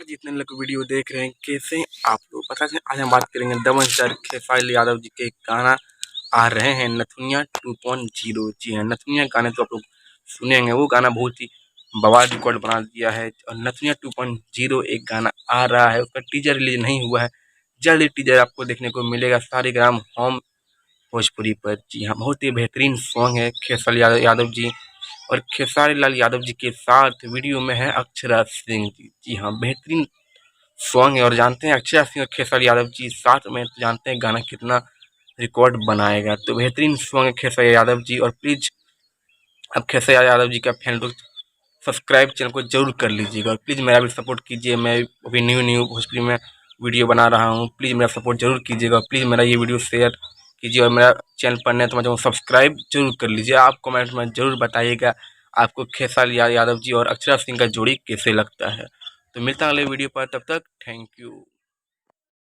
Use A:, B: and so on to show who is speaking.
A: नमस्कार, जितने लोग वीडियो देख रहे हैं कैसे हैं आप लोग। पता है आज हम बात करेंगे दमन सर खेसारी यादव जी के गाना आ रहे हैं नथुनिया 2.0। जी हाँ, नथुनिया गाने तो आप लोग सुनेंगे। वो गाना बहुत ही बवाल रिकॉर्ड बना दिया है और नथुनिया 2.0 एक गाना आ रहा है। उसका टीजर रिलीज नहीं हुआ है, जल्द ही टीजर आपको देखने को मिलेगा सारेगाम होम भोजपुरी पर। जी हाँ, बहुत ही बेहतरीन सॉन्ग है खेसारी यादव जी और खेसारी लाल यादव जी के साथ वीडियो में है अक्षरा सिंह जी। जी हाँ, बेहतरीन सॉन्ग है और जानते हैं अक्षरा सिंह और खेसारी यादव जी साथ में, तो जानते हैं गाना कितना रिकॉर्ड बनाएगा। तो बेहतरीन सॉन्ग है खेसारी यादव जी। और प्लीज़ अब खेसारी यादव जी का फैन लोग सब्सक्राइब चैनल को जरूर कर लीजिएगा और प्लीज़ मेरा भी सपोर्ट कीजिए। मैं अभी न्यू भोजपुरी में वीडियो बना रहा हूँ, प्लीज़ मेरा सपोर्ट जरूर कीजिएगा। प्लीज़ मेरा ये वीडियो शेयर कीजिए और मेरा चैनल पर नए तो मैं सब्सक्राइब जरूर कर लीजिए। आप कमेंट में जरूर बताइएगा आपको खेसारी यादव जी और अक्षरा सिंह का जोड़ी कैसे लगता है। तो मिलता है अगले वीडियो पर, तब तक थैंक यू।